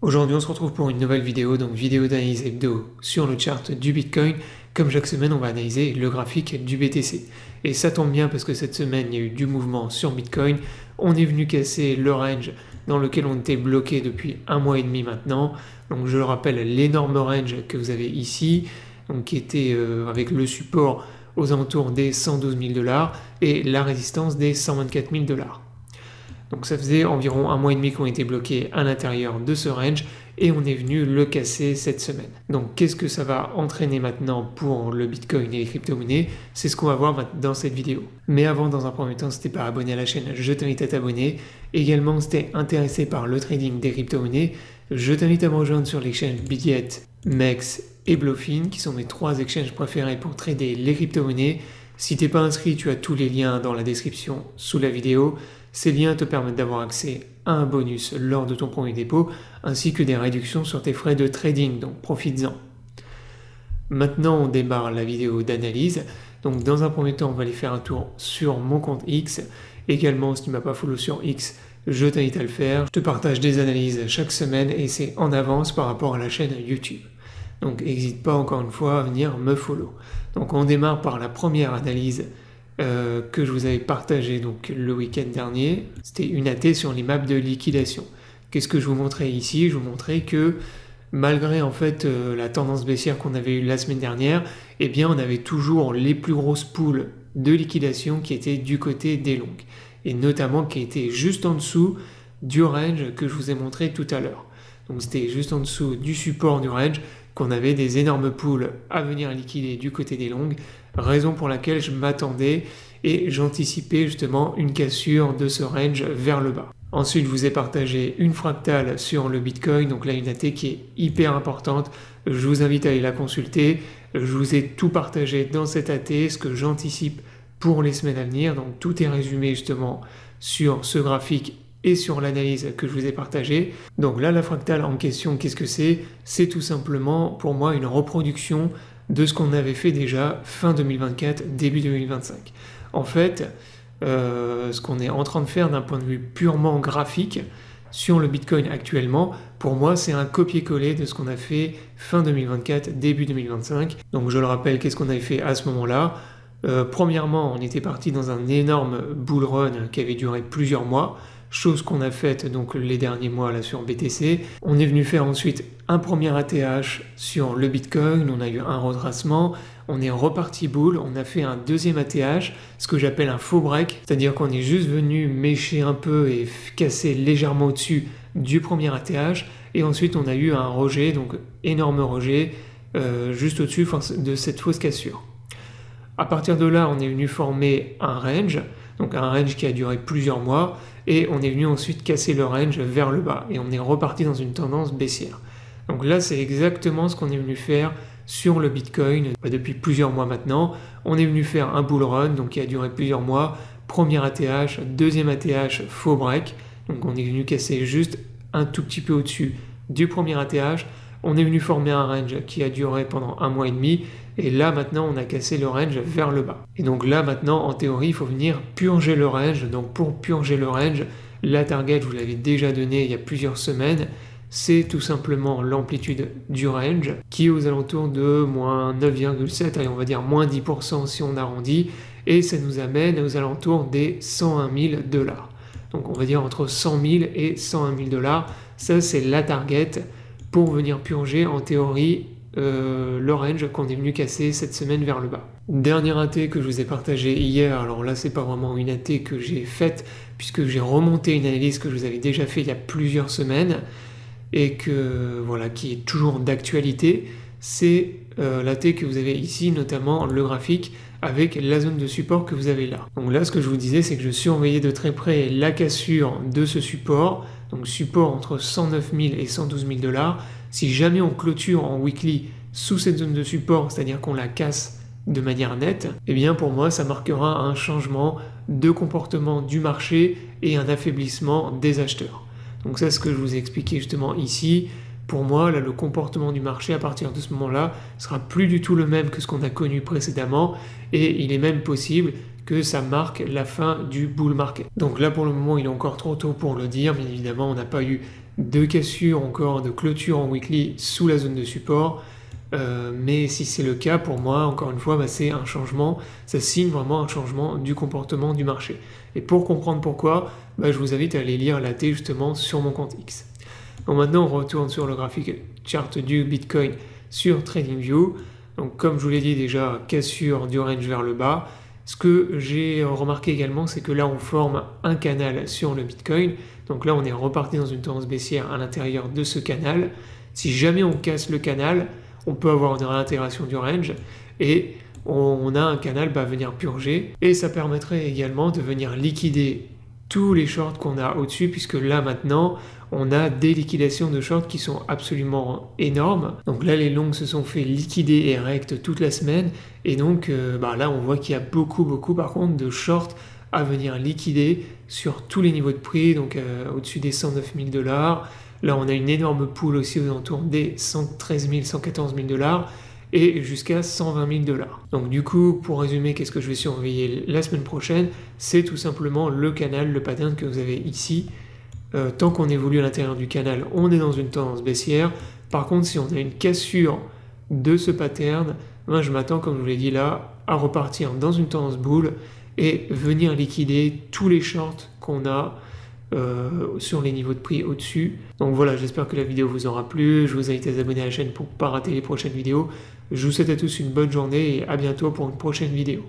Aujourd'hui, on se retrouve pour une nouvelle vidéo, donc vidéo d'analyse hebdo sur le chart du Bitcoin. Comme chaque semaine, on va analyser le graphique du BTC. Et ça tombe bien parce que cette semaine, il y a eu du mouvement sur Bitcoin. On est venu casser le range dans lequel on était bloqué depuis un mois et demi maintenant. Donc je le rappelle, l'énorme range que vous avez ici, donc qui était avec le support aux alentours des 112 000 $ et la résistance des 124 000 $. Donc ça faisait environ un mois et demi qu'on était bloqué à l'intérieur de ce range et on est venu le casser cette semaine. Donc qu'est-ce que ça va entraîner maintenant pour le Bitcoin et les crypto-monnaies? C'est ce qu'on va voir dans cette vidéo. Mais avant, dans un premier temps, si t'es pas abonné à la chaîne, je t'invite à t'abonner. Également, si t'es intéressé par le trading des crypto-monnaies, je t'invite à me rejoindre sur l'exchange Bitget, MEX et Bluefin, qui sont mes 3 exchanges préférés pour trader les crypto-monnaies. Si t'es pas inscrit, tu as tous les liens dans la description sous la vidéo. Ces liens te permettent d'avoir accès à un bonus lors de ton premier dépôt, ainsi que des réductions sur tes frais de trading, donc profites-en. Maintenant, on démarre la vidéo d'analyse. Donc dans un premier temps, on va aller faire un tour sur mon compte X. Également, si tu ne m'as pas follow sur X, je t'invite à le faire. Je te partage des analyses chaque semaine et c'est en avance par rapport à la chaîne YouTube. Donc n'hésite pas encore une fois à venir me follow. Donc on démarre par la première analyse que je vous avais partagé donc le week-end dernier. C'était une AT sur les maps de liquidation. Qu'est-ce que je vous montrais ici? Je vous montrais que malgré en fait la tendance baissière qu'on avait eue la semaine dernière, eh bien on avait toujours les plus grosses poules de liquidation qui étaient du côté des longues et notamment qui étaient juste en dessous du range que je vous ai montré tout à l'heure. Donc c'était juste en dessous du support du range qu'on avait des énormes poules à venir liquider du côté des longues, raison pour laquelle je m'attendais et j'anticipais justement une cassure de ce range vers le bas. Ensuite, je vous ai partagé une fractale sur le Bitcoin, donc là une AT qui est hyper importante, je vous invite à aller la consulter, je vous ai tout partagé dans cette AT, ce que j'anticipe pour les semaines à venir, donc tout est résumé justement sur ce graphique et sur l'analyse que je vous ai partagée. Donc là, la fractale en question, qu'est-ce que c'est? C'est tout simplement pour moi une reproduction de ce qu'on avait fait déjà fin 2024, début 2025. En fait, ce qu'on est en train de faire d'un point de vue purement graphique sur le Bitcoin actuellement, pour moi, c'est un copier-coller de ce qu'on a fait fin 2024, début 2025. Donc je le rappelle, qu'est-ce qu'on avait fait à ce moment-là? Premièrement, on était parti dans un énorme bull run qui avait duré plusieurs mois, chose qu'on a faite donc les derniers mois là sur BTC. On est venu faire ensuite un premier ATH sur le Bitcoin, on a eu un retracement, on est reparti bull, on a fait un deuxième ATH, ce que j'appelle un faux break, c'est-à-dire qu'on est juste venu mécher un peu et casser légèrement au-dessus du premier ATH, et ensuite on a eu un rejet, donc énorme rejet, juste au-dessus de cette fausse cassure. À partir de là, on est venu former un range, donc un range qui a duré plusieurs mois, et on est venu ensuite casser le range vers le bas, et on est reparti dans une tendance baissière. Donc là, c'est exactement ce qu'on est venu faire sur le Bitcoin depuis plusieurs mois maintenant. On est venu faire un bull run, donc qui a duré plusieurs mois, premier ATH, deuxième ATH, faux break, donc on est venu casser juste un tout petit peu au-dessus du premier ATH, on est venu former un range qui a duré pendant un mois et demi, et là maintenant on a cassé le range vers le bas. Et donc là maintenant en théorie il faut venir purger le range. Donc pour purger le range, la target je vous l'avais déjà donné il y a plusieurs semaines, c'est tout simplement l'amplitude du range qui est aux alentours de moins 9,7, allez on va dire moins 10% si on arrondit, et ça nous amène aux alentours des 101 000 $. Donc on va dire entre 100 000 et 101 000 $, ça c'est la target pour venir purger en théorie le range qu'on est venu casser cette semaine vers le bas. Dernière AT que je vous ai partagé hier, alors là c'est pas vraiment une AT que j'ai faite puisque j'ai remonté une analyse que je vous avais déjà fait il y a plusieurs semaines et que voilà qui est toujours d'actualité, c'est l'AT que vous avez ici, notamment le graphique avec la zone de support que vous avez là. Donc là ce que je vous disais c'est que je surveillais de très près la cassure de ce support, donc support entre 109 000 et 112 000 $. Si jamais on clôture en weekly sous cette zone de support, c'est-à-dire qu'on la casse de manière nette, eh bien pour moi ça marquera un changement de comportement du marché et un affaiblissement des acheteurs. Donc ça, ce que je vous ai expliqué justement ici, pour moi là, le comportement du marché à partir de ce moment-là sera plus du tout le même que ce qu'on a connu précédemment, et il est même possible que ça marque la fin du bull market. Donc là pour le moment il est encore trop tôt pour le dire, bien évidemment on n'a pas eu 2 cassures encore de clôture en weekly sous la zone de support. Mais si c'est le cas, pour moi, encore une fois, bah, c'est un changement, ça signe vraiment un changement du comportement du marché. Et pour comprendre pourquoi, bah, je vous invite à aller lire la T justement sur mon compte X. Donc maintenant, on retourne sur le graphique chart du Bitcoin sur TradingView. Donc comme je vous l'ai dit déjà, cassure du range vers le bas. Ce que j'ai remarqué également, c'est que là, on forme un canal sur le Bitcoin. Donc là, on est reparti dans une tendance baissière à l'intérieur de ce canal. Si jamais on casse le canal, on peut avoir une réintégration du range et on a un canal à venir purger. Et ça permettrait également de venir liquider tous les shorts qu'on a au-dessus, puisque là maintenant on a des liquidations de shorts qui sont absolument énormes. Donc là les longs se sont fait liquider et rect toute la semaine, et donc là on voit qu'il y a beaucoup par contre de shorts à venir liquider sur tous les niveaux de prix, donc au-dessus des 109 000 $. Là on a une énorme pool aussi aux alentours des 113 000, 114 000 $. Et jusqu'à 120 000 $. Donc du coup, pour résumer, qu'est-ce que je vais surveiller la semaine prochaine? C'est tout simplement le canal, le pattern que vous avez ici. Tant qu'on évolue à l'intérieur du canal, on est dans une tendance baissière. Par contre, si on a une cassure de ce pattern, moi je m'attends, comme je vous l'ai dit là, à repartir dans une tendance bull et venir liquider tous les shorts qu'on a sur les niveaux de prix au-dessus. Donc voilà, j'espère que la vidéo vous aura plu. Je vous invite à vous abonner à la chaîne pour ne pas rater les prochaines vidéos. Je vous souhaite à tous une bonne journée et à bientôt pour une prochaine vidéo.